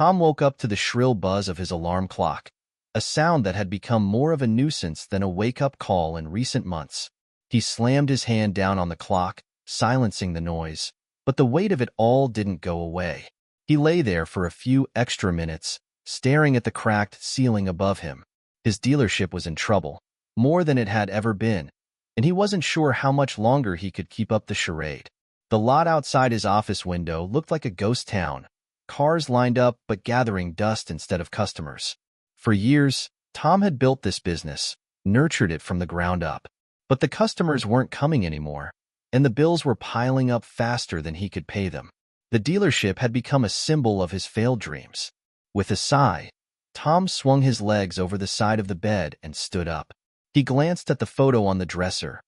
Tom woke up to the shrill buzz of his alarm clock, a sound that had become more of a nuisance than a wake-up call in recent months. He slammed his hand down on the clock, silencing the noise, but the weight of it all didn't go away. He lay there for a few extra minutes, staring at the cracked ceiling above him. His dealership was in trouble, more than it had ever been, and he wasn't sure how much longer he could keep up the charade. The lot outside his office window looked like a ghost town, cars lined up but gathering dust instead of customers. For years, Tom had built this business, nurtured it from the ground up. But the customers weren't coming anymore, and the bills were piling up faster than he could pay them. The dealership had become a symbol of his failed dreams. With a sigh, Tom swung his legs over the side of the bed and stood up. He glanced at the photo on the dresser.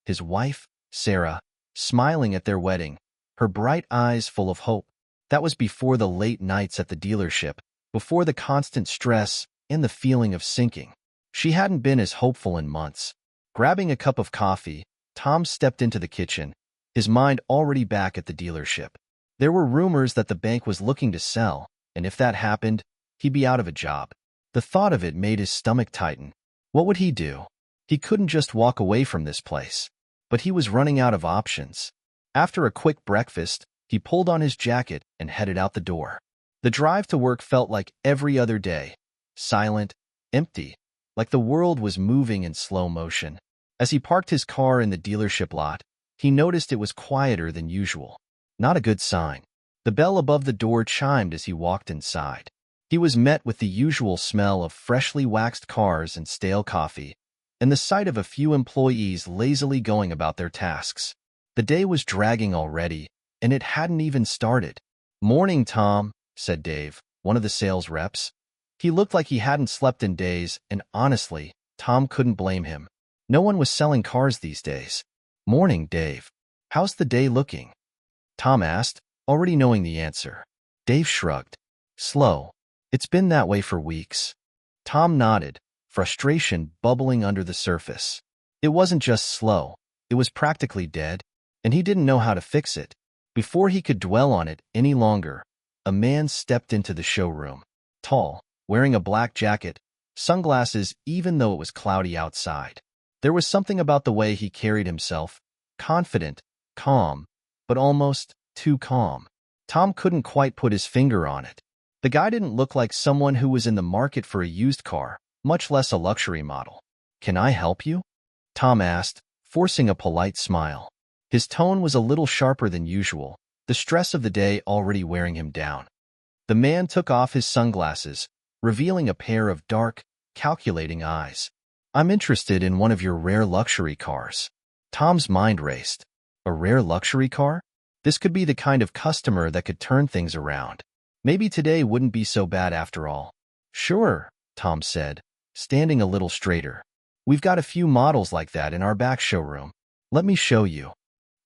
His wife, Sarah, smiling at their wedding, her bright eyes full of hope. That was before the late nights at the dealership, before the constant stress and the feeling of sinking. She hadn't been as hopeful in months. Grabbing a cup of coffee, Tom stepped into the kitchen, his mind already back at the dealership. There were rumors that the bank was looking to sell, and if that happened, he'd be out of a job. The thought of it made his stomach tighten. What would he do? He couldn't just walk away from this place. But he was running out of options. After a quick breakfast, he pulled on his jacket and headed out the door. The drive to work felt like every other day, silent, empty, like the world was moving in slow motion. As he parked his car in the dealership lot, he noticed it was quieter than usual. Not a good sign. The bell above the door chimed as he walked inside. He was met with the usual smell of freshly waxed cars and stale coffee, and the sight of a few employees lazily going about their tasks. The day was dragging already, and it hadn't even started. "Morning, Tom," said Dave, one of the sales reps. He looked like he hadn't slept in days, and honestly, Tom couldn't blame him. No one was selling cars these days. "Morning, Dave. How's the day looking?" Tom asked, already knowing the answer. Dave shrugged. "Slow. It's been that way for weeks." Tom nodded, frustration bubbling under the surface. It wasn't just slow, it was practically dead, and he didn't know how to fix it. Before he could dwell on it any longer, a man stepped into the showroom. Tall, wearing a black jacket, sunglasses even though it was cloudy outside. There was something about the way he carried himself, confident, calm, but almost too calm. Tom couldn't quite put his finger on it. The guy didn't look like someone who was in the market for a used car, much less a luxury model. "Can I help you?" Tom asked, forcing a polite smile. His tone was a little sharper than usual, the stress of the day already wearing him down. The man took off his sunglasses, revealing a pair of dark, calculating eyes. "I'm interested in one of your rare luxury cars." Tom's mind raced. A rare luxury car? This could be the kind of customer that could turn things around. Maybe today wouldn't be so bad after all. "Sure," Tom said, standing a little straighter. "We've got a few models like that in our back showroom. Let me show you."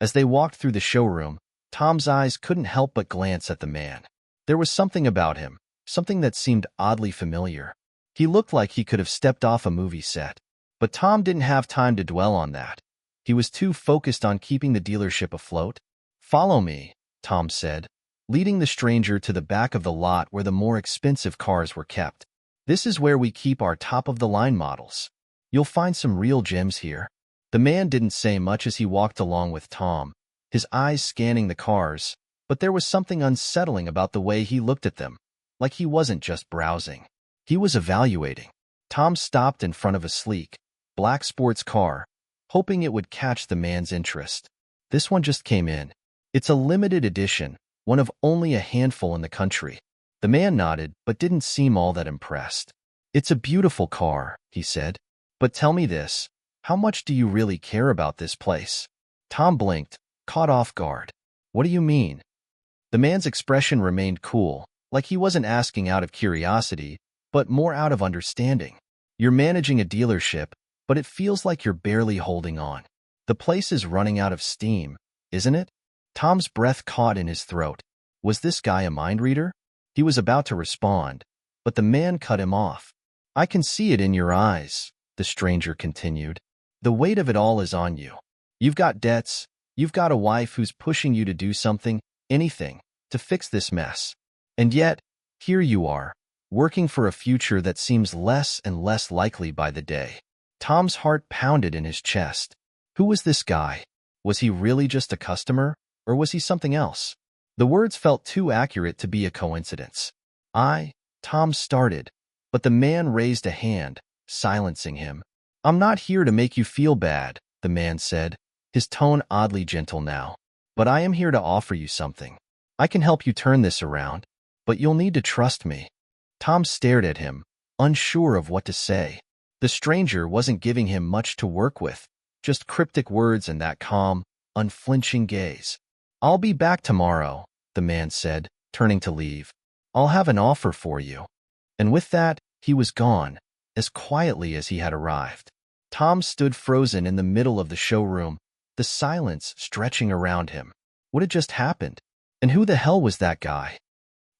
As they walked through the showroom, Tom's eyes couldn't help but glance at the man. There was something about him, something that seemed oddly familiar. He looked like he could have stepped off a movie set. But Tom didn't have time to dwell on that. He was too focused on keeping the dealership afloat. "Follow me," Tom said, leading the stranger to the back of the lot where the more expensive cars were kept. "This is where we keep our top-of-the-line models. You'll find some real gems here." The man didn't say much as he walked along with Tom, his eyes scanning the cars, but there was something unsettling about the way he looked at them, like he wasn't just browsing. He was evaluating. Tom stopped in front of a sleek, black sports car, hoping it would catch the man's interest. "This one just came in. It's a limited edition, one of only a handful in the country." The man nodded, but didn't seem all that impressed. "It's a beautiful car," he said. "But tell me this, how much do you really care about this place?" Tom blinked, caught off guard. "What do you mean?" The man's expression remained cool, like he wasn't asking out of curiosity, but more out of understanding. "You're managing a dealership, but it feels like you're barely holding on. The place is running out of steam, isn't it?" Tom's breath caught in his throat. Was this guy a mind reader? He was about to respond, but the man cut him off. "I can see it in your eyes," the stranger continued. "The weight of it all is on you. You've got debts, you've got a wife who's pushing you to do something, anything, to fix this mess. And yet, Here you are, working for a future that seems less and less likely by the day. Tom's heart pounded in his chest. Who was this guy? Was he really just a customer, or was he something else? The words felt too accurate to be a coincidence. Tom started, but the man raised a hand, silencing him. I'm not here to make you feel bad, the man said, his tone oddly gentle now. But I am here to offer you something. I can help you turn this around, but you'll need to trust me. Tom stared at him, unsure of what to say. The stranger wasn't giving him much to work with, just cryptic words and that calm, unflinching gaze. I'll be back tomorrow, the man said, turning to leave. I'll have an offer for you. And with that, he was gone, as quietly as he had arrived. Tom stood frozen in the middle of the showroom, the silence stretching around him. What had just happened? And who the hell was that guy?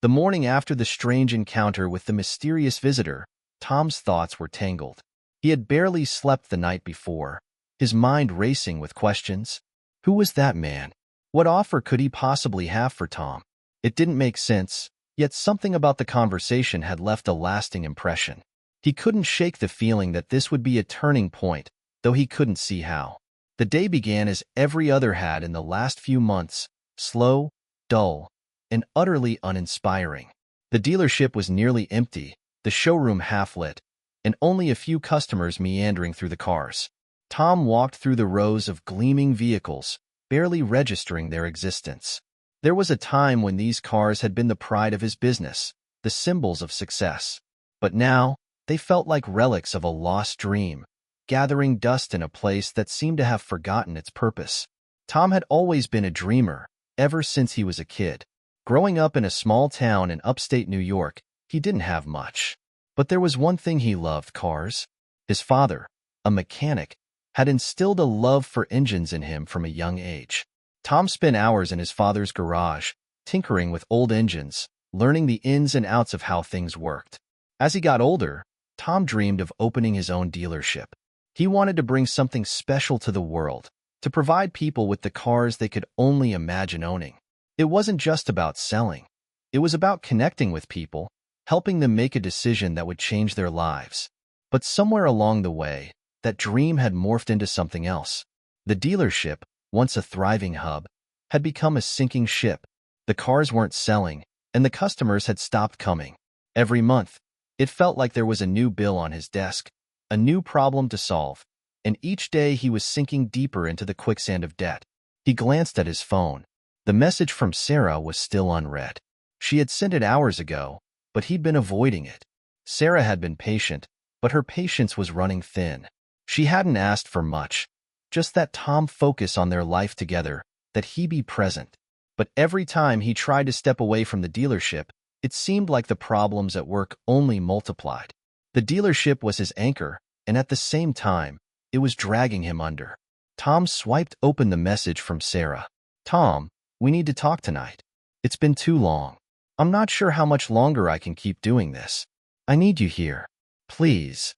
The morning after the strange encounter with the mysterious visitor, Tom's thoughts were tangled. He had barely slept the night before, his mind racing with questions. Who was that man? What offer could he possibly have for Tom? It didn't make sense, yet something about the conversation had left a lasting impression. He couldn't shake the feeling that this would be a turning point, though he couldn't see how. The day began as every other had in the last few months, slow, dull, and utterly uninspiring. The dealership was nearly empty, the showroom half-lit, and only a few customers meandering through the cars. Tom walked through the rows of gleaming vehicles, barely registering their existence. There was a time when these cars had been the pride of his business, the symbols of success. But now, they felt like relics of a lost dream, gathering dust in a place that seemed to have forgotten its purpose. Tom had always been a dreamer, ever since he was a kid. Growing up in a small town in upstate New York, he didn't have much. But there was one thing he loved: cars. His father, a mechanic, had instilled a love for engines in him from a young age. Tom spent hours in his father's garage, tinkering with old engines, learning the ins and outs of how things worked. As he got older, Tom dreamed of opening his own dealership. He wanted to bring something special to the world, to provide people with the cars they could only imagine owning. It wasn't just about selling. It was about connecting with people, helping them make a decision that would change their lives. But somewhere along the way, that dream had morphed into something else. The dealership, once a thriving hub, had become a sinking ship. The cars weren't selling, and the customers had stopped coming. Every month, it felt like there was a new bill on his desk, a new problem to solve, and each day he was sinking deeper into the quicksand of debt. He glanced at his phone. The message from Sarah was still unread. She had sent it hours ago, but he'd been avoiding it. Sarah had been patient, but her patience was running thin. She hadn't asked for much, just that Tom focus on their life together, that he be present. But every time he tried to step away from the dealership, it seemed like the problems at work only multiplied. The dealership was his anchor, and at the same time, it was dragging him under. Tom swiped open the message from Sarah. Tom, we need to talk tonight. It's been too long. I'm not sure how much longer I can keep doing this. I need you here. Please.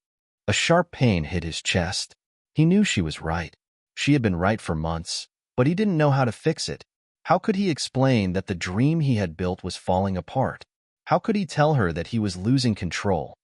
A sharp pain hit his chest. He knew she was right. She had been right for months, but he didn't know how to fix it. How could he explain that the dream he had built was falling apart? How could he tell her that he was losing control?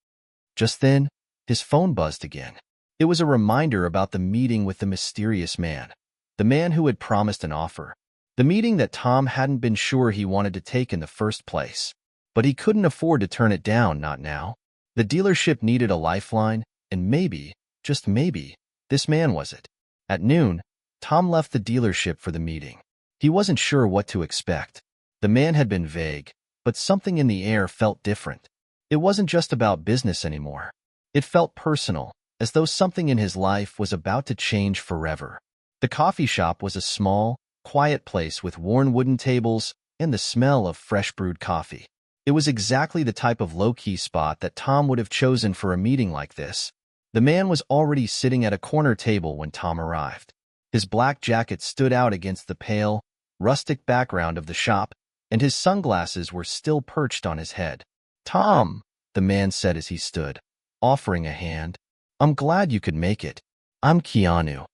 Just then, his phone buzzed again. It was a reminder about the meeting with the mysterious man, the man who had promised an offer. The meeting that Tom hadn't been sure he wanted to take in the first place. But he couldn't afford to turn it down, not now. The dealership needed a lifeline, and maybe, just maybe, this man was it. At noon, Tom left the dealership for the meeting. He wasn't sure what to expect. The man had been vague, but something in the air felt different. It wasn't just about business anymore. It felt personal, as though something in his life was about to change forever. The coffee shop was a small, quiet place with worn wooden tables and the smell of fresh brewed coffee. It was exactly the type of low-key spot that Tom would have chosen for a meeting like this. The man was already sitting at a corner table when Tom arrived. His black jacket stood out against the pale, rustic background of the shop, and his sunglasses were still perched on his head. Tom, the man said as he stood, offering a hand. I'm glad you could make it. I'm Keanu.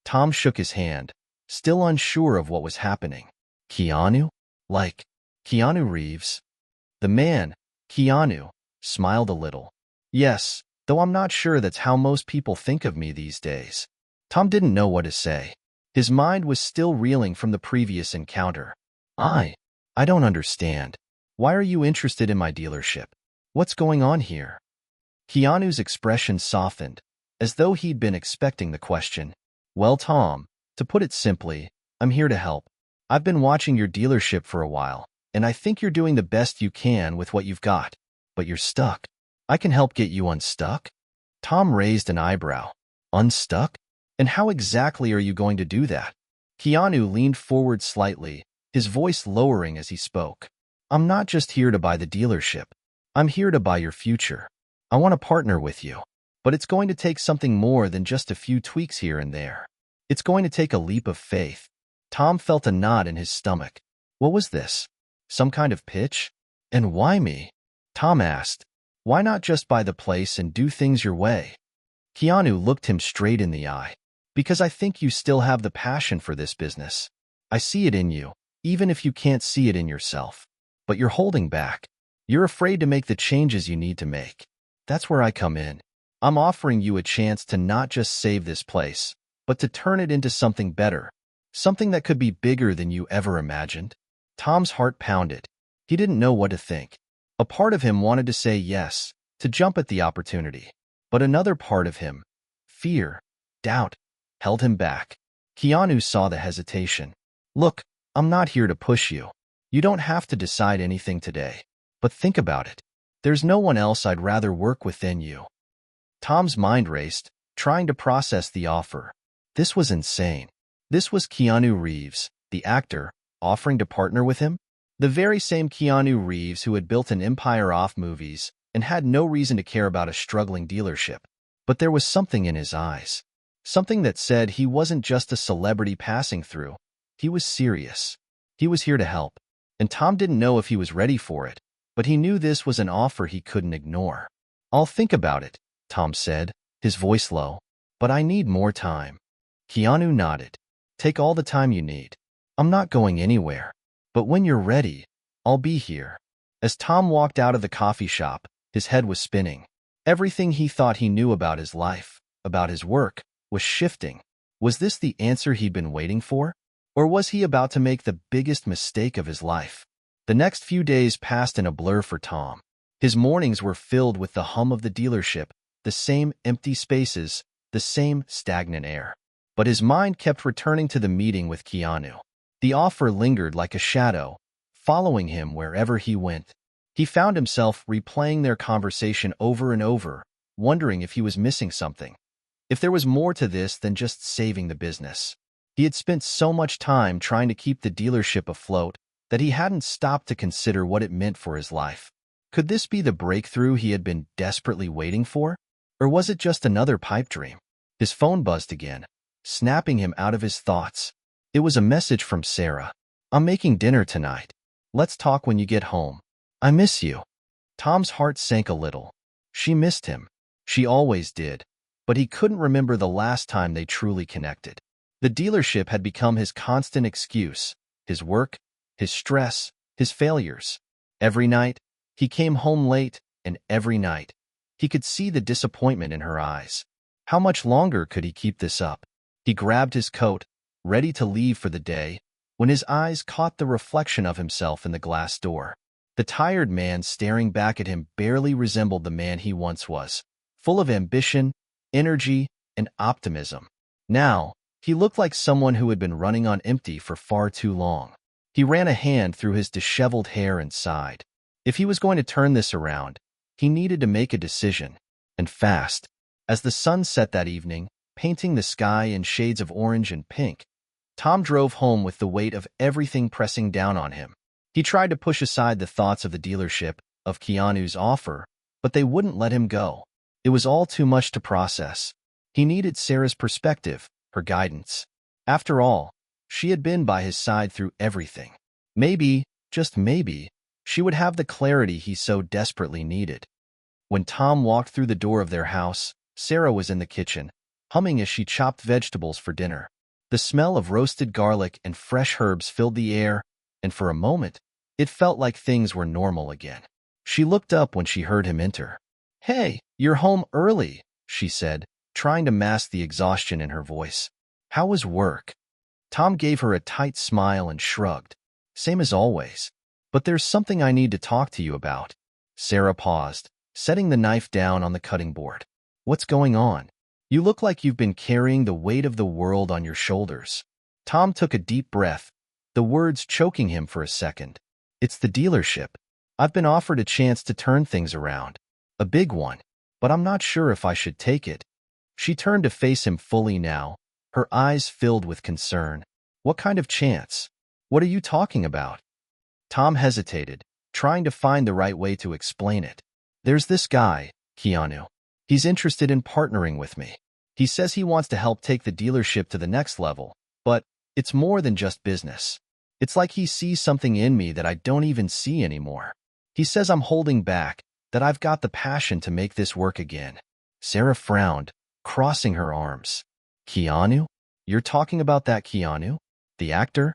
Tom shook his hand, still unsure of what was happening. Keanu? Like Keanu Reeves? The man, Keanu smiled a little. Yes, though I'm not sure that's how most people think of me these days. Tom didn't know what to say. His mind was still reeling from the previous encounter. I don't understand. Why are you interested in my dealership? What's going on here? Keanu's expression softened, as though he'd been expecting the question. Well, Tom, to put it simply, I'm here to help. I've been watching your dealership for a while, and I think you're doing the best you can with what you've got. But you're stuck. I can help get you unstuck? Tom raised an eyebrow. Unstuck? And how exactly are you going to do that? Keanu leaned forward slightly, his voice lowering as he spoke. I'm not just here to buy the dealership. I'm here to buy your future. I want to partner with you. But it's going to take something more than just a few tweaks here and there. It's going to take a leap of faith. Tom felt a knot in his stomach. What was this? Some kind of pitch? And why me? Tom asked. Why not just buy the place and do things your way? Keanu looked him straight in the eye. Because I think you still have the passion for this business. I see it in you, even if you can't see it in yourself. But you're holding back. You're afraid to make the changes you need to make. That's where I come in. I'm offering you a chance to not just save this place, but to turn it into something better. Something that could be bigger than you ever imagined. Tom's heart pounded. He didn't know what to think. A part of him wanted to say yes, to jump at the opportunity. But another part of him, fear, doubt, held him back. Keanu saw the hesitation. Look, I'm not here to push you. You don't have to decide anything today. But think about it. There's no one else I'd rather work with than you. Tom's mind raced, trying to process the offer. This was insane. This was Keanu Reeves, the actor, offering to partner with him? The very same Keanu Reeves who had built an empire off movies and had no reason to care about a struggling dealership. But there was something in his eyes. Something that said he wasn't just a celebrity passing through. He was serious. He was here to help. And Tom didn't know if he was ready for it, but he knew this was an offer he couldn't ignore. I'll think about it, Tom said, his voice low. But I need more time. Keanu nodded. Take all the time you need. I'm not going anywhere. But when you're ready, I'll be here. As Tom walked out of the coffee shop, his head was spinning. Everything he thought he knew about his life, about his work, was shifting. Was this the answer he'd been waiting for? Or was he about to make the biggest mistake of his life? The next few days passed in a blur for Tom. His mornings were filled with the hum of the dealership, the same empty spaces, the same stagnant air. But his mind kept returning to the meeting with Keanu. The offer lingered like a shadow, following him wherever he went. He found himself replaying their conversation over and over, wondering if he was missing something. If there was more to this than just saving the business. He had spent so much time trying to keep the dealership afloat that he hadn't stopped to consider what it meant for his life. Could this be the breakthrough he had been desperately waiting for? Or was it just another pipe dream? His phone buzzed again, snapping him out of his thoughts. It was a message from Sarah. I'm making dinner tonight. Let's talk when you get home. I miss you. Tom's heart sank a little. She missed him. She always did. But he couldn't remember the last time they truly connected. The dealership had become his constant excuse, his work, his stress, his failures. Every night, he came home late, and every night, he could see the disappointment in her eyes. How much longer could he keep this up? He grabbed his coat, ready to leave for the day, when his eyes caught the reflection of himself in the glass door. The tired man staring back at him barely resembled the man he once was, full of ambition, energy, and optimism. Now, he looked like someone who had been running on empty for far too long. He ran a hand through his disheveled hair and sighed. If he was going to turn this around, he needed to make a decision, and fast. As the sun set that evening, painting the sky in shades of orange and pink, Tom drove home with the weight of everything pressing down on him. He tried to push aside the thoughts of the dealership, of Keanu's offer, but they wouldn't let him go. It was all too much to process. He needed Sarah's perspective, her guidance. After all, she had been by his side through everything. Maybe, just maybe, she would have the clarity he so desperately needed. When Tom walked through the door of their house, Sarah was in the kitchen, humming as she chopped vegetables for dinner. The smell of roasted garlic and fresh herbs filled the air, and for a moment, it felt like things were normal again. She looked up when she heard him enter. "Hey, you're home early," she said, trying to mask the exhaustion in her voice. "How was work?" Tom gave her a tight smile and shrugged. "Same as always. But there's something I need to talk to you about." Sarah paused, setting the knife down on the cutting board. "What's going on? You look like you've been carrying the weight of the world on your shoulders." Tom took a deep breath, the words choking him for a second. "It's the dealership. I've been offered a chance to turn things around. A big one, but I'm not sure if I should take it." She turned to face him fully now, her eyes filled with concern. "What kind of chance? What are you talking about?" Tom hesitated, trying to find the right way to explain it. "There's this guy, Keanu. He's interested in partnering with me. He says he wants to help take the dealership to the next level, but it's more than just business. It's like he sees something in me that I don't even see anymore. He says I'm holding back, that I've got the passion to make this work again." Sarah frowned, crossing her arms. "Keanu? You're talking about that Keanu? The actor?"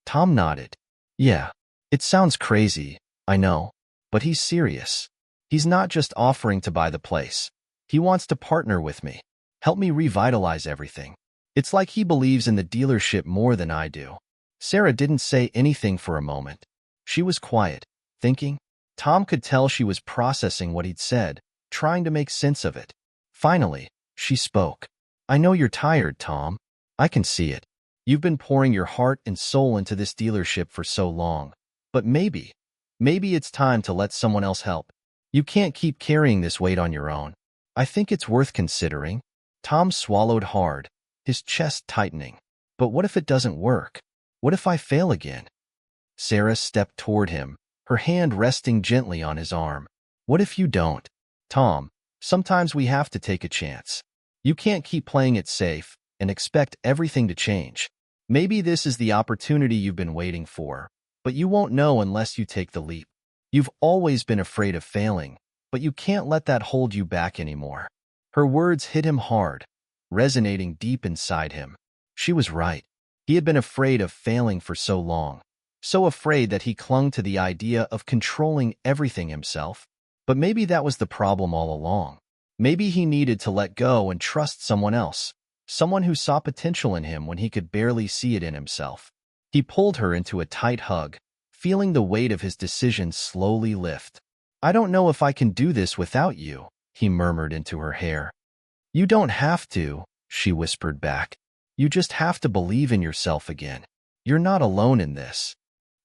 Tom nodded. "Yeah. It sounds crazy, I know, but he's serious. He's not just offering to buy the place. He wants to partner with me, help me revitalize everything. It's like he believes in the dealership more than I do." Sarah didn't say anything for a moment. She was quiet, thinking. Tom could tell she was processing what he'd said, trying to make sense of it. Finally, she spoke. "I know you're tired, Tom. I can see it. You've been pouring your heart and soul into this dealership for so long. But maybe it's time to let someone else help. You can't keep carrying this weight on your own. I think it's worth considering." Tom swallowed hard, his chest tightening. "But what if it doesn't work? What if I fail again?" Sarah stepped toward him, her hand resting gently on his arm. "What if you don't? Tom, sometimes we have to take a chance. You can't keep playing it safe and expect everything to change. Maybe this is the opportunity you've been waiting for, but you won't know unless you take the leap. You've always been afraid of failing, but you can't let that hold you back anymore." Her words hit him hard, resonating deep inside him. She was right. He had been afraid of failing for so long, so afraid that he clung to the idea of controlling everything himself. But maybe that was the problem all along. Maybe he needed to let go and trust someone else, someone who saw potential in him when he could barely see it in himself. He pulled her into a tight hug, feeling the weight of his decision slowly lift. "I don't know if I can do this without you," he murmured into her hair. "You don't have to," she whispered back. "You just have to believe in yourself again. You're not alone in this."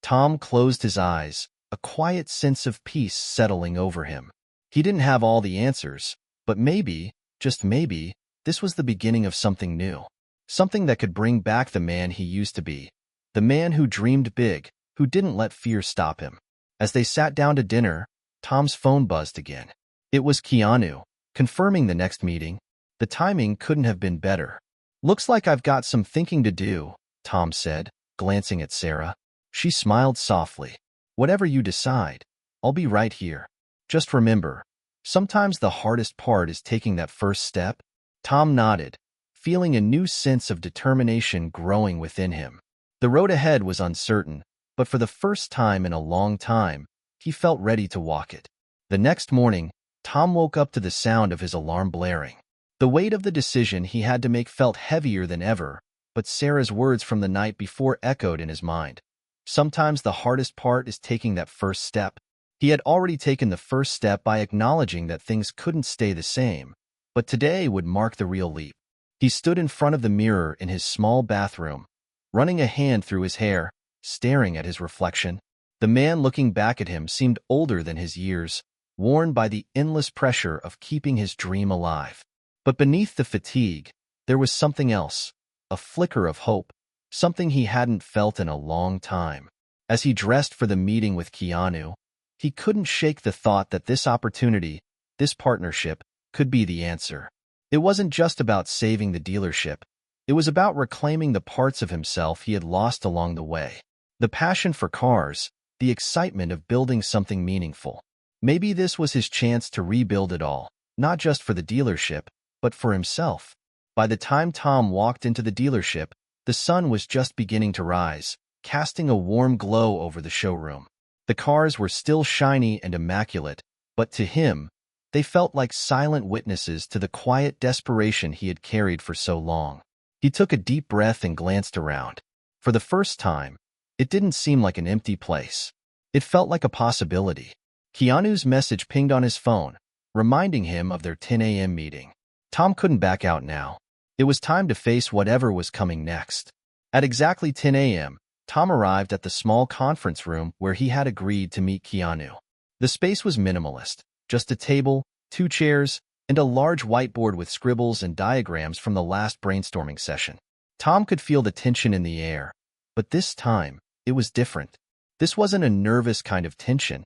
Tom closed his eyes, a quiet sense of peace settling over him. He didn't have all the answers, but maybe, just maybe, this was the beginning of something new. Something that could bring back the man he used to be. The man who dreamed big, who didn't let fear stop him. As they sat down to dinner, Tom's phone buzzed again. It was Keanu, confirming the next meeting. The timing couldn't have been better. "Looks like I've got some thinking to do," Tom said, glancing at Sarah. She smiled softly. "Whatever you decide, I'll be right here. Just remember, sometimes the hardest part is taking that first step." Tom nodded, feeling a new sense of determination growing within him. The road ahead was uncertain, but for the first time in a long time, he felt ready to walk it. The next morning, Tom woke up to the sound of his alarm blaring. The weight of the decision he had to make felt heavier than ever, but Sarah's words from the night before echoed in his mind. Sometimes the hardest part is taking that first step. He had already taken the first step by acknowledging that things couldn't stay the same, but today would mark the real leap. He stood in front of the mirror in his small bathroom, running a hand through his hair, staring at his reflection. The man looking back at him seemed older than his years, worn by the endless pressure of keeping his dream alive. But beneath the fatigue, there was something else, a flicker of hope, something he hadn't felt in a long time. As he dressed for the meeting with Keanu, he couldn't shake the thought that this opportunity, this partnership, could be the answer. It wasn't just about saving the dealership. It was about reclaiming the parts of himself he had lost along the way. The passion for cars, the excitement of building something meaningful. Maybe this was his chance to rebuild it all, not just for the dealership, but for himself. By the time Tom walked into the dealership, the sun was just beginning to rise, casting a warm glow over the showroom. The cars were still shiny and immaculate, but to him, they felt like silent witnesses to the quiet desperation he had carried for so long. He took a deep breath and glanced around. For the first time, it didn't seem like an empty place. It felt like a possibility. Keanu's message pinged on his phone, reminding him of their 10 a.m. meeting. Tom couldn't back out now. It was time to face whatever was coming next. At exactly 10 a.m., Tom arrived at the small conference room where he had agreed to meet Keanu. The space was minimalist, just a table, 2 chairs, and a large whiteboard with scribbles and diagrams from the last brainstorming session. Tom could feel the tension in the air, but this time, it was different. This wasn't a nervous kind of tension.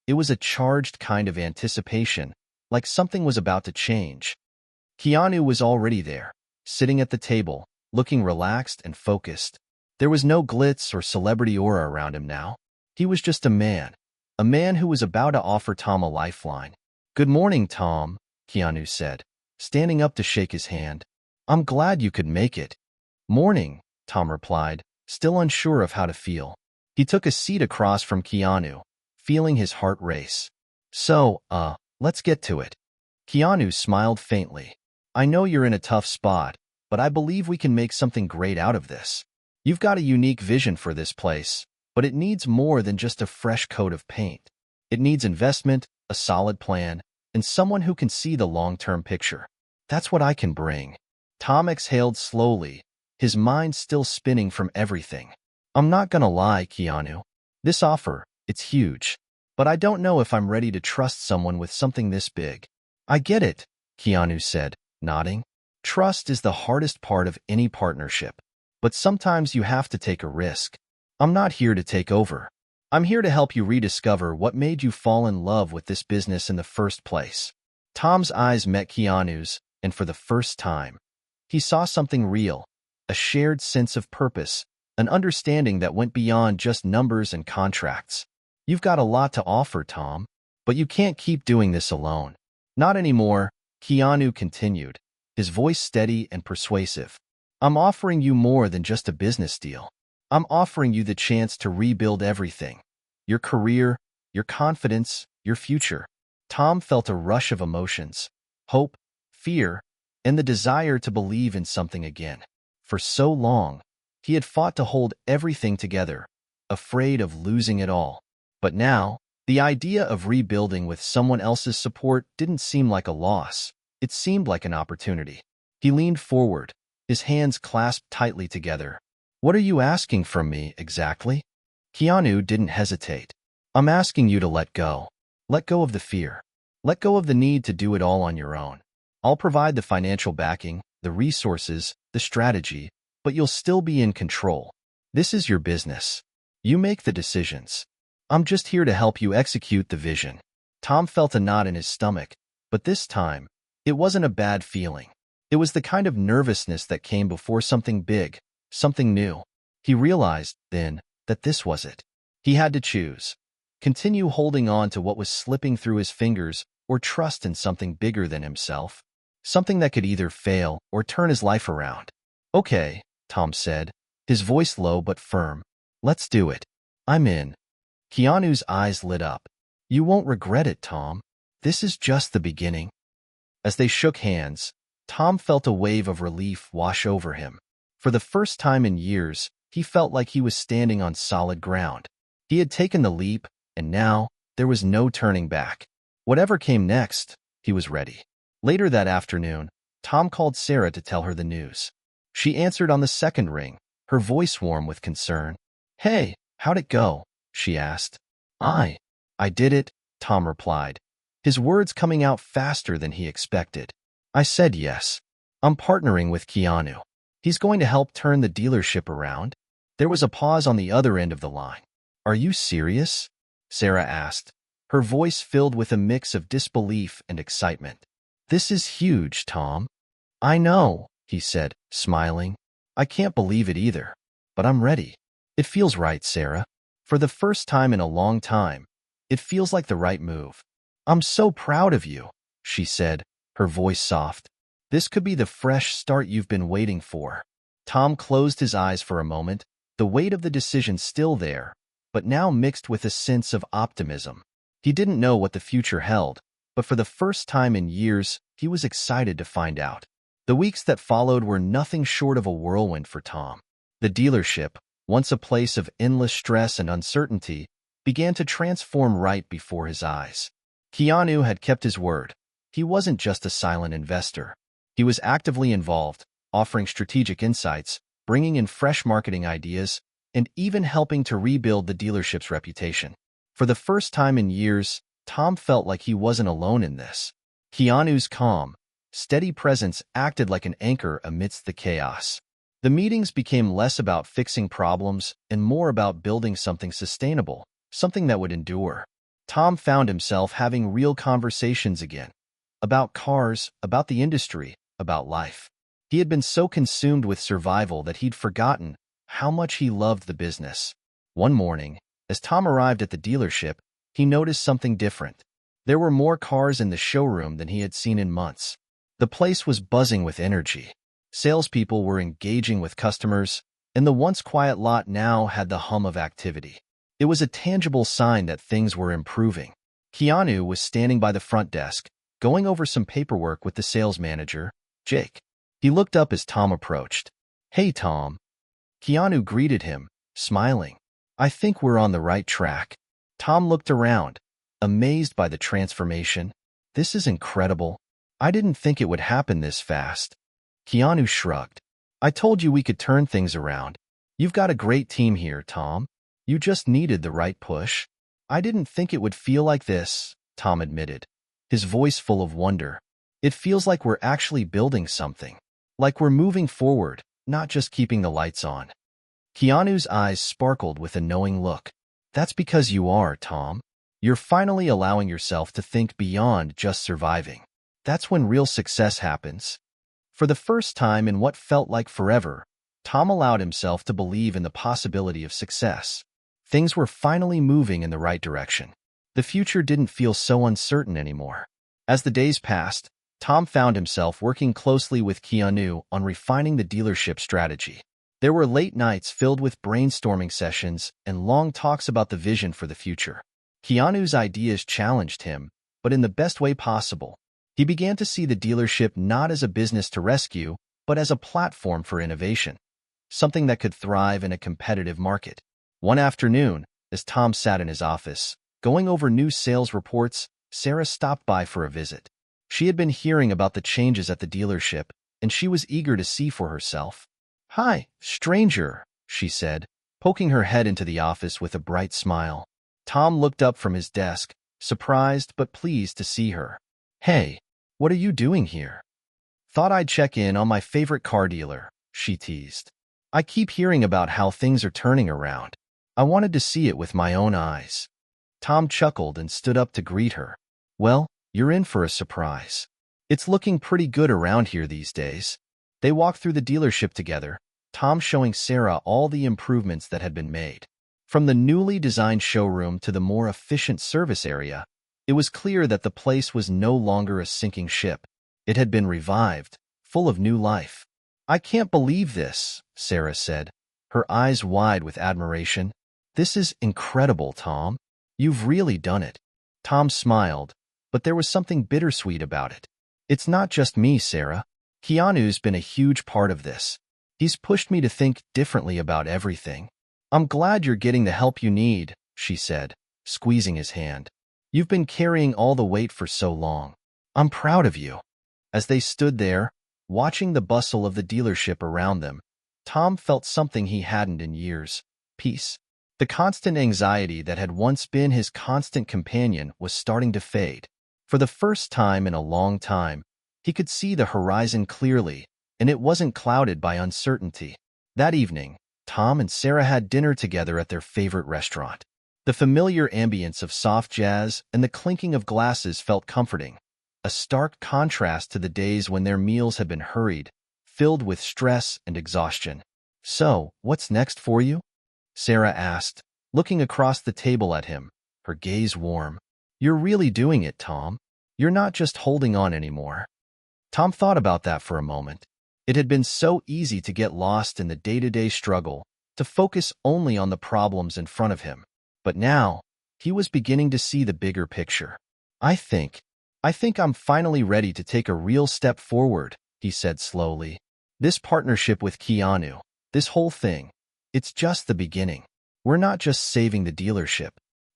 It was a charged kind of anticipation, like something was about to change. Keanu was already there, sitting at the table, looking relaxed and focused. There was no glitz or celebrity aura around him now. He was just a man who was about to offer Tom a lifeline. "Good morning, Tom," Keanu said, standing up to shake his hand. "I'm glad you could make it." "Morning," Tom replied, still unsure of how to feel. He took a seat across from Keanu, feeling his heart race. "So, let's get to it." Keanu smiled faintly. "I know you're in a tough spot, but I believe we can make something great out of this. You've got a unique vision for this place, but it needs more than just a fresh coat of paint. It needs investment, a solid plan, and someone who can see the long-term picture. That's what I can bring." Tom exhaled slowly, his mind still spinning from everything. "I'm not gonna lie, Keanu. This offer, it's huge. But I don't know if I'm ready to trust someone with something this big." "I get it," Keanu said, nodding. "Trust is the hardest part of any partnership. But sometimes you have to take a risk. I'm not here to take over. I'm here to help you rediscover what made you fall in love with this business in the first place." Tom's eyes met Keanu's, and for the first time, he saw something real, a shared sense of purpose, an understanding that went beyond just numbers and contracts. "You've got a lot to offer, Tom, but you can't keep doing this alone." "Not anymore," Keanu continued, his voice steady and persuasive. "I'm offering you more than just a business deal. I'm offering you the chance to rebuild everything. Your career, your confidence, your future." Tom felt a rush of emotions, hope, fear, and the desire to believe in something again. For so long, he had fought to hold everything together, afraid of losing it all. But now, the idea of rebuilding with someone else's support didn't seem like a loss. It seemed like an opportunity. He leaned forward, his hands clasped tightly together. "What are you asking from me, exactly?" Keanu didn't hesitate. "I'm asking you to let go. Let go of the fear. Let go of the need to do it all on your own. I'll provide the financial backing, the resources, the strategy, but you'll still be in control. This is your business. You make the decisions. I'm just here to help you execute the vision." Tom felt a knot in his stomach, but this time, it wasn't a bad feeling. It was the kind of nervousness that came before something big, something new. He realized, then, that this was it. He had to choose. Continue holding on to what was slipping through his fingers or trust in something bigger than himself. Something that could either fail or turn his life around. "Okay," Tom said, his voice low but firm. "Let's do it. I'm in." Keanu's eyes lit up. "You won't regret it, Tom. This is just the beginning." As they shook hands, Tom felt a wave of relief wash over him. For the first time in years, he felt like he was standing on solid ground. He had taken the leap, and now there was no turning back. Whatever came next, he was ready. Later that afternoon, Tom called Sarah to tell her the news. She answered on the second ring, her voice warm with concern. "Hey, how'd it go?" she asked. I did it," Tom replied, his words coming out faster than he expected. "I said yes. I'm partnering with Keanu. He's going to help turn the dealership around." There was a pause on the other end of the line. "Are you serious?" Sarah asked, her voice filled with a mix of disbelief and excitement. "This is huge, Tom." "I know," he said, smiling. "I can't believe it either. But I'm ready. It feels right, Sarah. For the first time in a long time, it feels like the right move." "I'm so proud of you," she said, her voice soft. "This could be the fresh start you've been waiting for." Tom closed his eyes for a moment, the weight of the decision still there, but now mixed with a sense of optimism. He didn't know what the future held, but for the first time in years, he was excited to find out. The weeks that followed were nothing short of a whirlwind for Tom. The dealership, once a place of endless stress and uncertainty, began to transform right before his eyes. Keanu had kept his word. He wasn't just a silent investor. He was actively involved, offering strategic insights, bringing in fresh marketing ideas, and even helping to rebuild the dealership's reputation. For the first time in years, Tom felt like he wasn't alone in this. Keanu's calm, steady presence acted like an anchor amidst the chaos. The meetings became less about fixing problems and more about building something sustainable, something that would endure. Tom found himself having real conversations again. About cars, about the industry, about life. He had been so consumed with survival that he'd forgotten how much he loved the business. One morning, as Tom arrived at the dealership, he noticed something different. There were more cars in the showroom than he had seen in months. The place was buzzing with energy. Salespeople were engaging with customers, and the once quiet lot now had the hum of activity. It was a tangible sign that things were improving. Keanu was standing by the front desk, going over some paperwork with the sales manager, Jake. He looked up as Tom approached. "Hey, Tom." Keanu greeted him, smiling. "I think we're on the right track." Tom looked around, amazed by the transformation. "This is incredible. I didn't think it would happen this fast." Keanu shrugged. "I told you we could turn things around. You've got a great team here, Tom. You just needed the right push." "I didn't think it would feel like this," Tom admitted, his voice full of wonder. "It feels like we're actually building something. Like we're moving forward, not just keeping the lights on." Keanu's eyes sparkled with a knowing look. "That's because you are, Tom. You're finally allowing yourself to think beyond just surviving. That's when real success happens." For the first time in what felt like forever, Tom allowed himself to believe in the possibility of success. Things were finally moving in the right direction. The future didn't feel so uncertain anymore. As the days passed, Tom found himself working closely with Keanu on refining the dealership strategy. There were late nights filled with brainstorming sessions and long talks about the vision for the future. Keanu's ideas challenged him, but in the best way possible. He began to see the dealership not as a business to rescue, but as a platform for innovation, something that could thrive in a competitive market. One afternoon, as Tom sat in his office, going over new sales reports, Sarah stopped by for a visit. She had been hearing about the changes at the dealership, and she was eager to see for herself. "Hi, stranger," she said, poking her head into the office with a bright smile. Tom looked up from his desk, surprised but pleased to see her. "Hey, what are you doing here?" "Thought I'd check in on my favorite car dealer," she teased. "I keep hearing about how things are turning around. I wanted to see it with my own eyes." Tom chuckled and stood up to greet her. "Well, you're in for a surprise. It's looking pretty good around here these days." They walked through the dealership together, Tom showing Sarah all the improvements that had been made. From the newly designed showroom to the more efficient service area, it was clear that the place was no longer a sinking ship. It had been revived, full of new life. "I can't believe this," Sarah said, her eyes wide with admiration. "This is incredible, Tom. You've really done it." Tom smiled, but there was something bittersweet about it. "It's not just me, Sarah. Keanu's been a huge part of this. He's pushed me to think differently about everything." "I'm glad you're getting the help you need," she said, squeezing his hand. "You've been carrying all the weight for so long. I'm proud of you." As they stood there, watching the bustle of the dealership around them, Tom felt something he hadn't in years: peace. The constant anxiety that had once been his constant companion was starting to fade. For the first time in a long time, he could see the horizon clearly, and it wasn't clouded by uncertainty. That evening, Tom and Sarah had dinner together at their favorite restaurant. The familiar ambience of soft jazz and the clinking of glasses felt comforting, a stark contrast to the days when their meals had been hurried, filled with stress and exhaustion. "So, what's next for you?" Sarah asked, looking across the table at him, her gaze warm. "You're really doing it, Tom. You're not just holding on anymore." Tom thought about that for a moment. It had been so easy to get lost in the day-to-day struggle, to focus only on the problems in front of him. But now, he was beginning to see the bigger picture. I think I'm finally ready to take a real step forward, he said slowly. This partnership with Keanu, this whole thing, it's just the beginning. We're not just saving the dealership.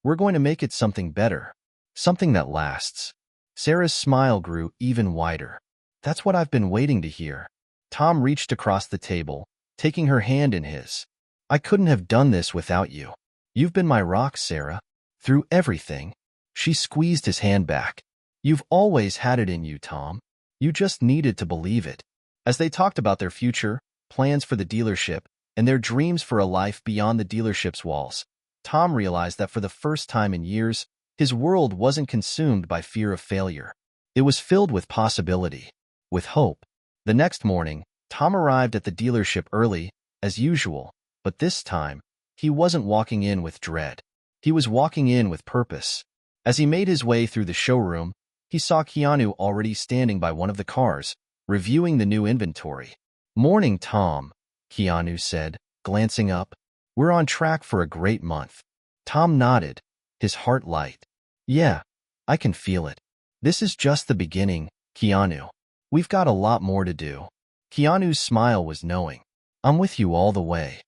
We're going to make it something better, something that lasts. Sarah's smile grew even wider. That's what I've been waiting to hear. Tom reached across the table, taking her hand in his. I couldn't have done this without you. You've been my rock, Sarah. Through everything. She squeezed his hand back. You've always had it in you, Tom. You just needed to believe it. As they talked about their future, plans for the dealership, and their dreams for a life beyond the dealership's walls, Tom realized that for the first time in years, his world wasn't consumed by fear of failure. It was filled with possibility, with hope. The next morning, Tom arrived at the dealership early, as usual, but this time, he wasn't walking in with dread. He was walking in with purpose. As he made his way through the showroom, he saw Keanu already standing by one of the cars, reviewing the new inventory. Morning, Tom, Keanu said, glancing up. We're on track for a great month. Tom nodded, his heart light. Yeah, I can feel it. This is just the beginning, Keanu. We've got a lot more to do. Keanu's smile was knowing. I'm with you all the way.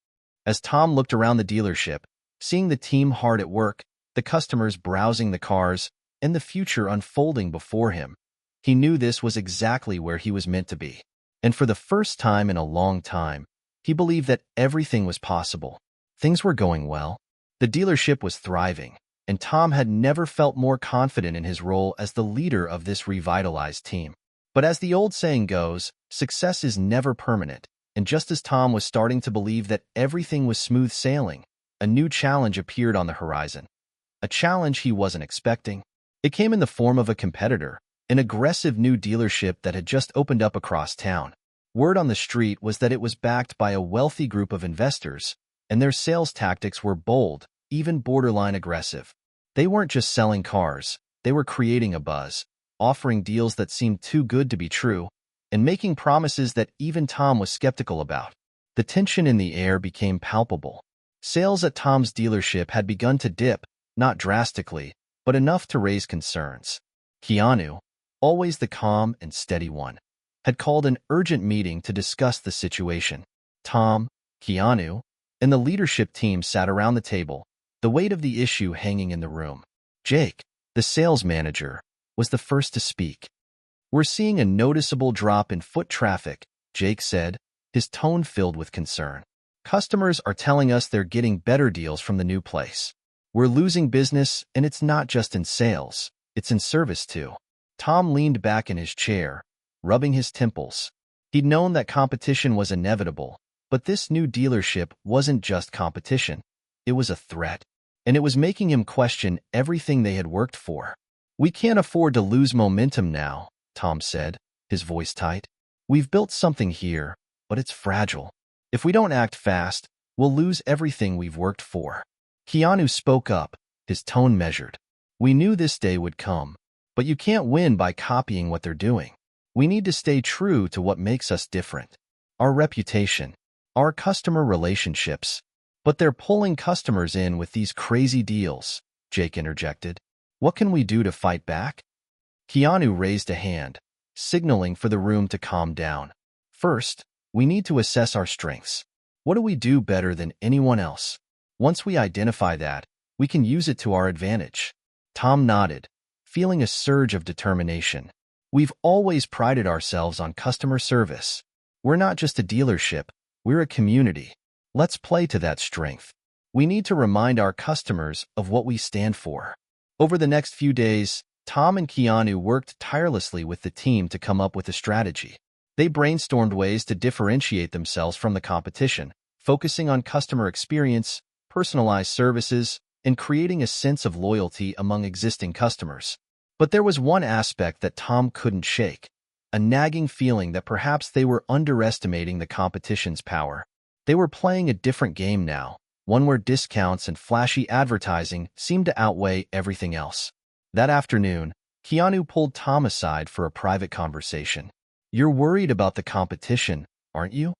As Tom looked around the dealership, seeing the team hard at work, the customers browsing the cars, and the future unfolding before him, he knew this was exactly where he was meant to be. And for the first time in a long time, he believed that everything was possible. Things were going well. The dealership was thriving, and Tom had never felt more confident in his role as the leader of this revitalized team. But as the old saying goes, success is never permanent, and just as Tom was starting to believe that everything was smooth sailing, a new challenge appeared on the horizon. A challenge he wasn't expecting. It came in the form of a competitor, an aggressive new dealership that had just opened up across town. Word on the street was that it was backed by a wealthy group of investors, and their sales tactics were bold, even borderline aggressive. They weren't just selling cars, they were creating a buzz, offering deals that seemed too good to be true, and making promises that even Tom was skeptical about. The tension in the air became palpable. Sales at Tom's dealership had begun to dip, not drastically, but enough to raise concerns. Keanu, always the calm and steady one, had called an urgent meeting to discuss the situation. Tom, Keanu, and the leadership team sat around the table, the weight of the issue hanging in the room. Jake, the sales manager, was the first to speak. We're seeing a noticeable drop in foot traffic, Jake said, his tone filled with concern. Customers are telling us they're getting better deals from the new place. We're losing business, and it's not just in sales, it's in service too. Tom leaned back in his chair, rubbing his temples. He'd known that competition was inevitable, but this new dealership wasn't just competition. It was a threat, and it was making him question everything they had worked for. We can't afford to lose momentum now, Tom said, his voice tight. We've built something here, but it's fragile. If we don't act fast, we'll lose everything we've worked for. Keanu spoke up, his tone measured. We knew this day would come, but you can't win by copying what they're doing. We need to stay true to what makes us different. Our reputation, our customer relationships. But they're pulling customers in with these crazy deals, Jake interjected. What can we do to fight back? Keanu raised a hand, signaling for the room to calm down. First, we need to assess our strengths. What do we do better than anyone else? Once we identify that, we can use it to our advantage. Tom nodded, feeling a surge of determination. We've always prided ourselves on customer service. We're not just a dealership, we're a community. Let's play to that strength. We need to remind our customers of what we stand for. Over the next few days, Tom and Keanu worked tirelessly with the team to come up with a strategy. They brainstormed ways to differentiate themselves from the competition, focusing on customer experience, personalized services, and creating a sense of loyalty among existing customers. But there was one aspect that Tom couldn't shake, a nagging feeling that perhaps they were underestimating the competition's power. They were playing a different game now, one where discounts and flashy advertising seemed to outweigh everything else. That afternoon, Keanu pulled Tom aside for a private conversation. You're worried about the competition, aren't you?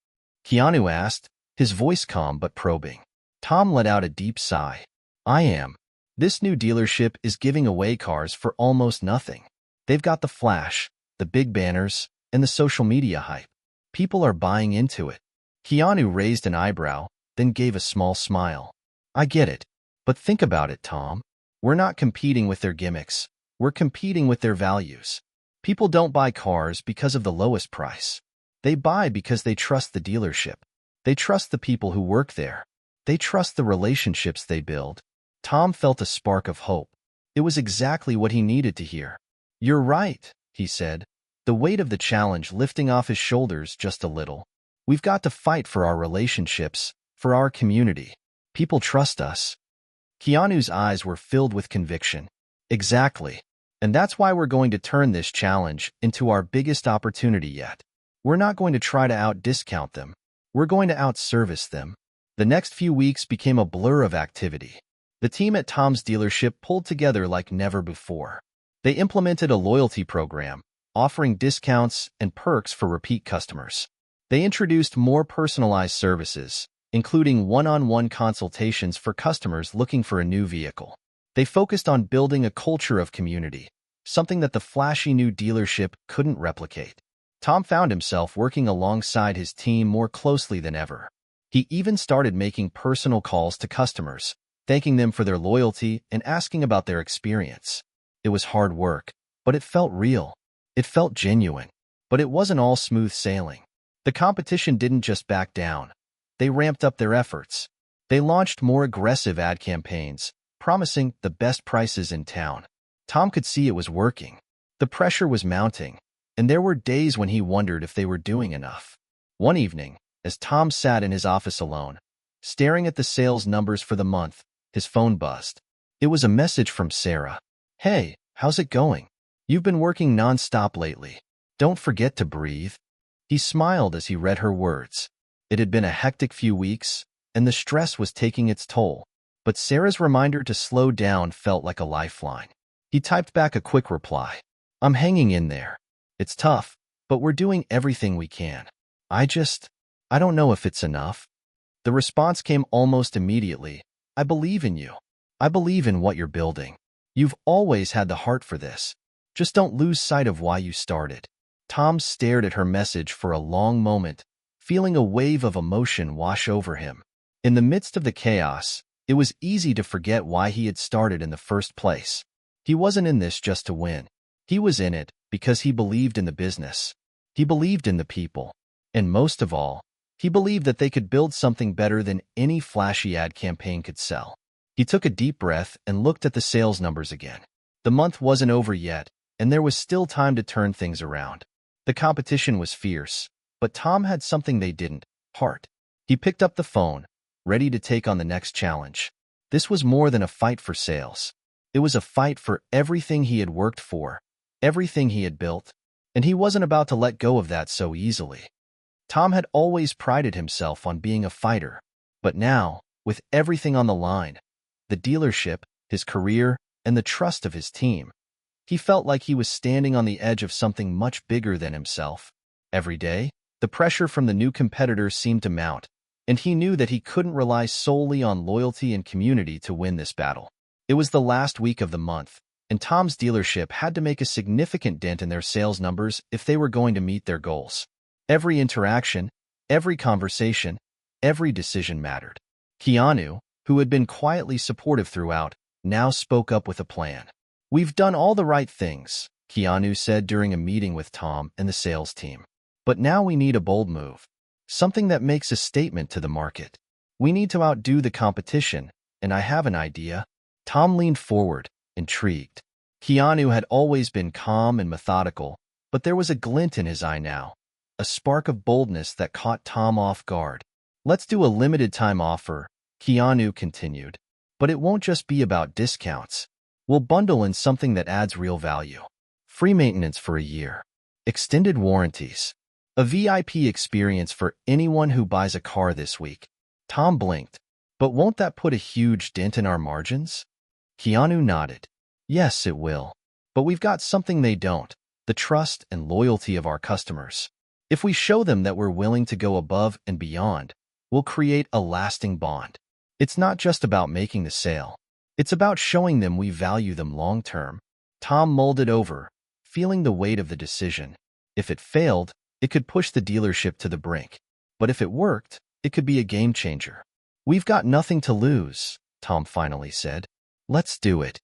Keanu asked, his voice calm but probing. Tom let out a deep sigh. I am. This new dealership is giving away cars for almost nothing. They've got the flash, the big banners, and the social media hype. People are buying into it. Keanu raised an eyebrow, then gave a small smile. I get it. But think about it, Tom. We're not competing with their gimmicks. We're competing with their values. People don't buy cars because of the lowest price. They buy because they trust the dealership. They trust the people who work there. They trust the relationships they build. Tom felt a spark of hope. It was exactly what he needed to hear. You're right, he said, the weight of the challenge lifting off his shoulders just a little. We've got to fight for our relationships, for our community. People trust us. Keanu's eyes were filled with conviction. Exactly. And that's why we're going to turn this challenge into our biggest opportunity yet. We're not going to try to out-discount them. We're going to out-service them. The next few weeks became a blur of activity. The team at Tom's dealership pulled together like never before. They implemented a loyalty program, offering discounts and perks for repeat customers. They introduced more personalized services, including one-on-one consultations for customers looking for a new vehicle. They focused on building a culture of community, something that the flashy new dealership couldn't replicate. Tom found himself working alongside his team more closely than ever. He even started making personal calls to customers, thanking them for their loyalty and asking about their experience. It was hard work, but it felt real. It felt genuine. But it wasn't all smooth sailing. The competition didn't just back down. They ramped up their efforts. They launched more aggressive ad campaigns, promising the best prices in town. Tom could see it was working. The pressure was mounting, and there were days when he wondered if they were doing enough. One evening, as Tom sat in his office alone, staring at the sales numbers for the month, his phone buzzed. It was a message from Sarah. Hey, how's it going? You've been working non-stop lately. Don't forget to breathe. He smiled as he read her words. It had been a hectic few weeks, and the stress was taking its toll. But Sarah's reminder to slow down felt like a lifeline. He typed back a quick reply. I'm hanging in there. It's tough, but we're doing everything we can. I don't know if it's enough. The response came almost immediately. I believe in you. I believe in what you're building. You've always had the heart for this. Just don't lose sight of why you started. Tom stared at her message for a long moment, feeling a wave of emotion wash over him. In the midst of the chaos, it was easy to forget why he had started in the first place. He wasn't in this just to win. He was in it because he believed in the business. He believed in the people. And most of all, he believed that they could build something better than any flashy ad campaign could sell. He took a deep breath and looked at the sales numbers again. The month wasn't over yet, and there was still time to turn things around. The competition was fierce, but Tom had something they didn't: heart. He picked up the phone, ready to take on the next challenge. This was more than a fight for sales. It was a fight for everything he had worked for, everything he had built, and he wasn't about to let go of that so easily. Tom had always prided himself on being a fighter, but now, with everything on the line, the dealership, his career, and the trust of his team, he felt like he was standing on the edge of something much bigger than himself. Every day, the pressure from the new competitors seemed to mount, and he knew that he couldn't rely solely on loyalty and community to win this battle. It was the last week of the month, and Tom's dealership had to make a significant dent in their sales numbers if they were going to meet their goals. Every interaction, every conversation, every decision mattered. Keanu, who had been quietly supportive throughout, now spoke up with a plan. We've done all the right things, Keanu said during a meeting with Tom and the sales team. But now we need a bold move. Something that makes a statement to the market. We need to outdo the competition, and I have an idea. Tom leaned forward, intrigued. Keanu had always been calm and methodical, but there was a glint in his eye now, a spark of boldness that caught Tom off guard. Let's do a limited-time offer, Keanu continued. But it won't just be about discounts. We'll bundle in something that adds real value. Free maintenance for a year. Extended warranties. A VIP experience for anyone who buys a car this week. Tom blinked. But won't that put a huge dent in our margins? Keanu nodded. Yes, it will. But we've got something they don't: the trust and loyalty of our customers. If we show them that we're willing to go above and beyond, we'll create a lasting bond. It's not just about making the sale. It's about showing them we value them long-term. Tom mulled it over, feeling the weight of the decision. If it failed, it could push the dealership to the brink. But if it worked, it could be a game changer. We've got nothing to lose, Tom finally said. Let's do it.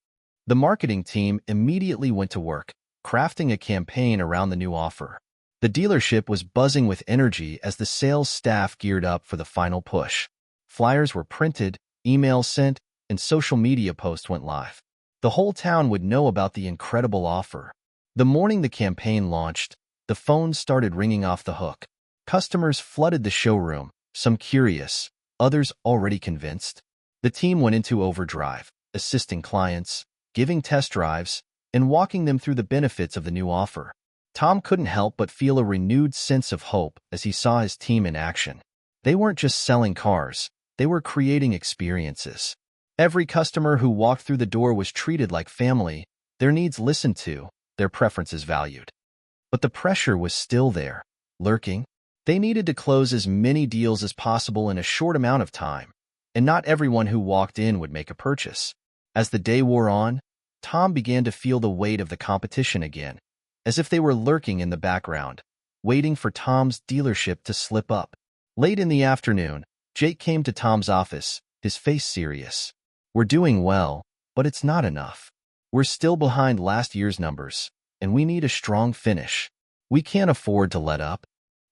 The marketing team immediately went to work, crafting a campaign around the new offer. The dealership was buzzing with energy as the sales staff geared up for the final push. Flyers were printed, emails sent, and social media posts went live. The whole town would know about the incredible offer. The morning the campaign launched, the phones started ringing off the hook. Customers flooded the showroom, some curious, others already convinced. The team went into overdrive, assisting clients, giving test drives, and walking them through the benefits of the new offer. Tom couldn't help but feel a renewed sense of hope as he saw his team in action. They weren't just selling cars, they were creating experiences. Every customer who walked through the door was treated like family, their needs listened to, their preferences valued. But the pressure was still there, lurking. They needed to close as many deals as possible in a short amount of time, and not everyone who walked in would make a purchase. As the day wore on, Tom began to feel the weight of the competition again, as if they were lurking in the background, waiting for Tom's dealership to slip up. Late in the afternoon, Jake came to Tom's office, his face serious. We're doing well, but it's not enough. We're still behind last year's numbers, and we need a strong finish. We can't afford to let up.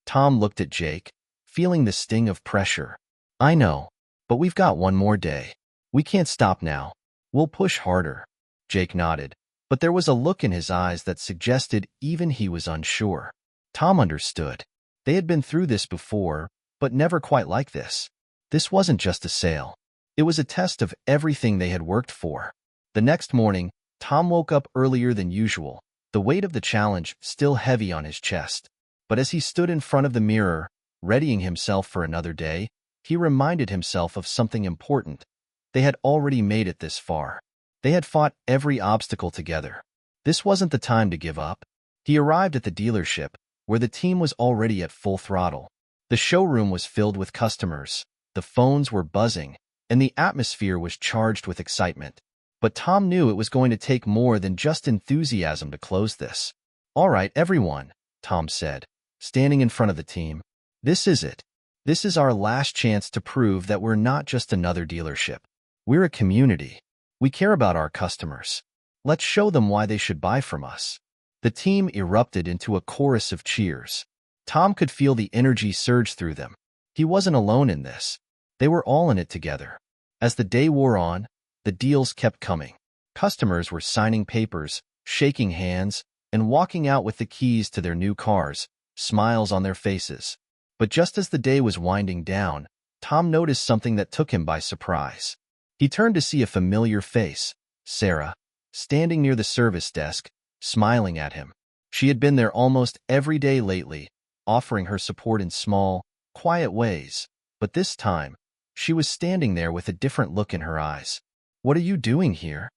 Tom looked at Jake, feeling the sting of pressure. I know, but we've got one more day. We can't stop now. We'll push harder. Jake nodded, but there was a look in his eyes that suggested even he was unsure. Tom understood. They had been through this before, but never quite like this. This wasn't just a sale. It was a test of everything they had worked for. The next morning, Tom woke up earlier than usual, the weight of the challenge still heavy on his chest. But as he stood in front of the mirror, readying himself for another day, he reminded himself of something important. They had already made it this far. They had fought every obstacle together. This wasn't the time to give up. He arrived at the dealership, where the team was already at full throttle. The showroom was filled with customers, the phones were buzzing, and the atmosphere was charged with excitement. But Tom knew it was going to take more than just enthusiasm to close this. All right, everyone, Tom said, standing in front of the team. This is it. This is our last chance to prove that we're not just another dealership. We're a community. We care about our customers. Let's show them why they should buy from us. The team erupted into a chorus of cheers. Tom could feel the energy surge through them. He wasn't alone in this. They were all in it together. As the day wore on, the deals kept coming. Customers were signing papers, shaking hands, and walking out with the keys to their new cars, smiles on their faces. But just as the day was winding down, Tom noticed something that took him by surprise. He turned to see a familiar face, Sarah, standing near the service desk, smiling at him. She had been there almost every day lately, offering her support in small, quiet ways. But this time, she was standing there with a different look in her eyes. "What are you doing here?"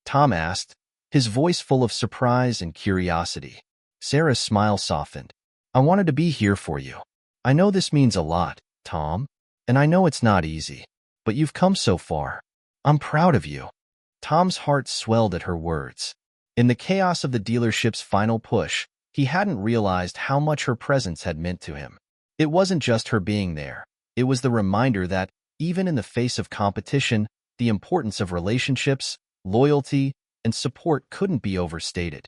Tom asked, his voice full of surprise and curiosity. Sarah's smile softened. "I wanted to be here for you. I know this means a lot, Tom, and I know it's not easy. But you've come so far. I'm proud of you." Tom's heart swelled at her words. In the chaos of the dealership's final push, he hadn't realized how much her presence had meant to him. It wasn't just her being there. It was the reminder that, even in the face of competition, the importance of relationships, loyalty, and support couldn't be overstated.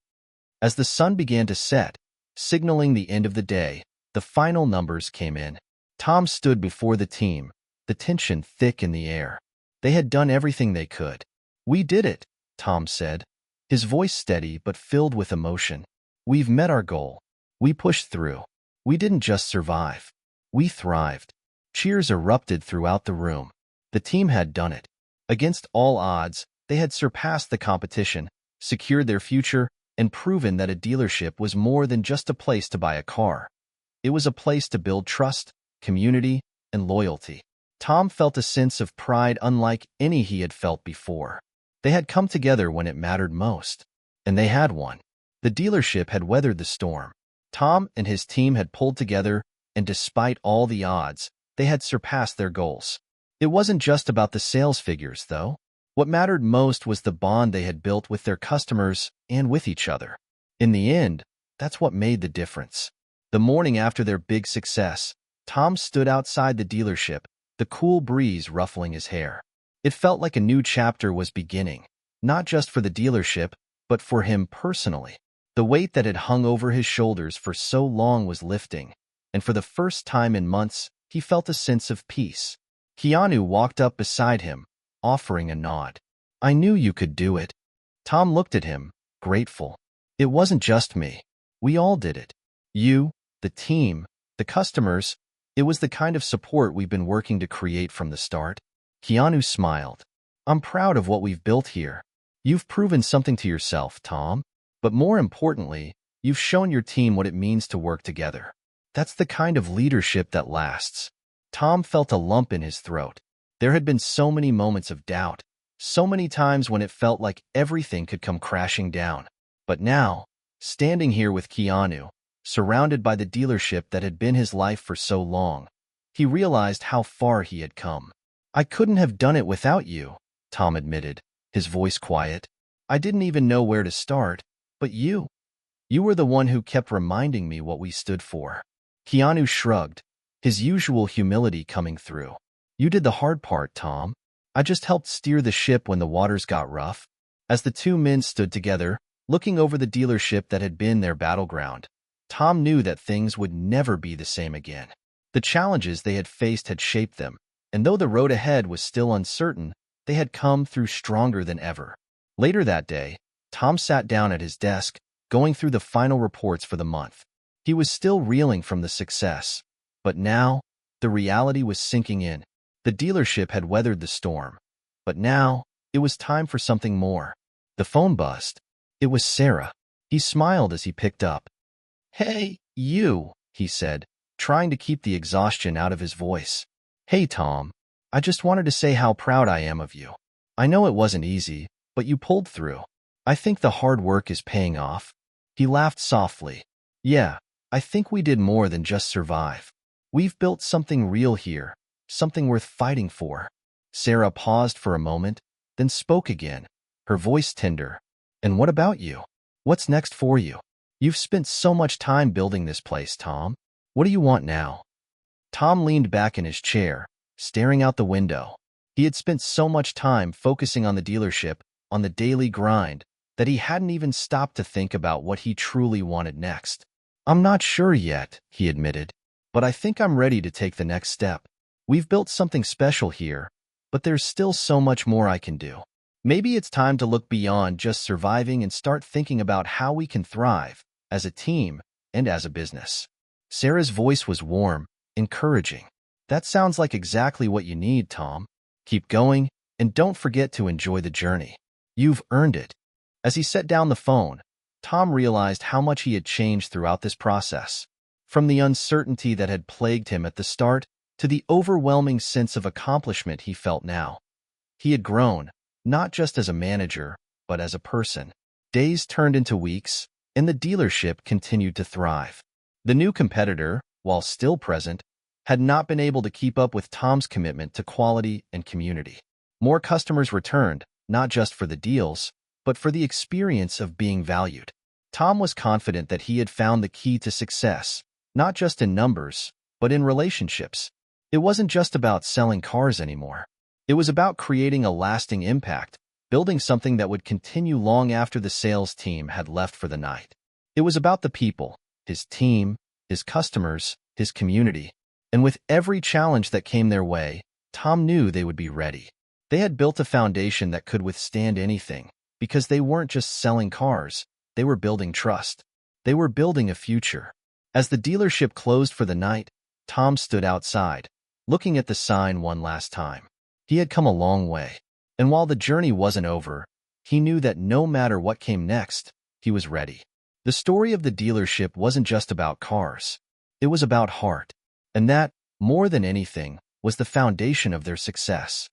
As the sun began to set, signaling the end of the day, the final numbers came in. Tom stood before the team, the tension thick in the air. They had done everything they could. "We did it," Tom said, his voice steady but filled with emotion. "We've met our goal. We pushed through. We didn't just survive. We thrived." Cheers erupted throughout the room. The team had done it. Against all odds, they had surpassed the competition, secured their future, and proven that a dealership was more than just a place to buy a car. It was a place to build trust, community, and loyalty. Tom felt a sense of pride unlike any he had felt before. They had come together when it mattered most, and they had won. The dealership had weathered the storm. Tom and his team had pulled together, and despite all the odds, they had surpassed their goals. It wasn't just about the sales figures, though. What mattered most was the bond they had built with their customers and with each other. In the end, that's what made the difference. The morning after their big success, Tom stood outside the dealership, the cool breeze ruffling his hair. It felt like a new chapter was beginning, not just for the dealership, but for him personally. The weight that had hung over his shoulders for so long was lifting, and for the first time in months, he felt a sense of peace. Keanu walked up beside him, offering a nod. "I knew you could do it." Tom looked at him, grateful. "It wasn't just me. We all did it. You, the team, the customers. It was the kind of support we've been working to create from the start." Keanu smiled. "I'm proud of what we've built here. You've proven something to yourself, Tom. But more importantly, you've shown your team what it means to work together. That's the kind of leadership that lasts." Tom felt a lump in his throat. There had been so many moments of doubt, so many times when it felt like everything could come crashing down. But now, standing here with Keanu, surrounded by the dealership that had been his life for so long, he realized how far he had come. "I couldn't have done it without you," Tom admitted, his voice quiet. "I didn't even know where to start, but you were the one who kept reminding me what we stood for." Keanu shrugged, his usual humility coming through. "You did the hard part, Tom. I just helped steer the ship when the waters got rough." As the two men stood together, looking over the dealership that had been their battleground, Tom knew that things would never be the same again. The challenges they had faced had shaped them, and though the road ahead was still uncertain, they had come through stronger than ever. Later that day, Tom sat down at his desk, going through the final reports for the month. He was still reeling from the success, but now, the reality was sinking in. The dealership had weathered the storm, but now, it was time for something more. The phone buzzed. It was Sarah. He smiled as he picked up. "Hey, you," he said, trying to keep the exhaustion out of his voice. "Hey, Tom. I just wanted to say how proud I am of you. I know it wasn't easy, but you pulled through. I think the hard work is paying off." He laughed softly. "Yeah, I think we did more than just survive. We've built something real here, something worth fighting for." Sarah paused for a moment, then spoke again, her voice tender. "And what about you? What's next for you? You've spent so much time building this place, Tom. What do you want now?" Tom leaned back in his chair, staring out the window. He had spent so much time focusing on the dealership, on the daily grind, that he hadn't even stopped to think about what he truly wanted next. "I'm not sure yet," he admitted, "but I think I'm ready to take the next step. We've built something special here, but there's still so much more I can do. Maybe it's time to look beyond just surviving and start thinking about how we can thrive, as a team and as a business." Sarah's voice was warm, encouraging. "That sounds like exactly what you need, Tom. Keep going, and don't forget to enjoy the journey. You've earned it." As he set down the phone, Tom realized how much he had changed throughout this process. From the uncertainty that had plagued him at the start to the overwhelming sense of accomplishment he felt now. He had grown, not just as a manager, but as a person. Days turned into weeks, and the dealership continued to thrive. The new competitor, while still present, had not been able to keep up with Tom's commitment to quality and community. More customers returned, not just for the deals, but for the experience of being valued. Tom was confident that he had found the key to success, not just in numbers, but in relationships. It wasn't just about selling cars anymore. It was about creating a lasting impact, building something that would continue long after the sales team had left for the night. It was about the people, his team, his customers, his community. And with every challenge that came their way, Tom knew they would be ready. They had built a foundation that could withstand anything, because they weren't just selling cars, they were building trust. They were building a future. As the dealership closed for the night, Tom stood outside, looking at the sign one last time. He had come a long way, and while the journey wasn't over, he knew that no matter what came next, he was ready. The story of the dealership wasn't just about cars. It was about heart, and that, more than anything, was the foundation of their success.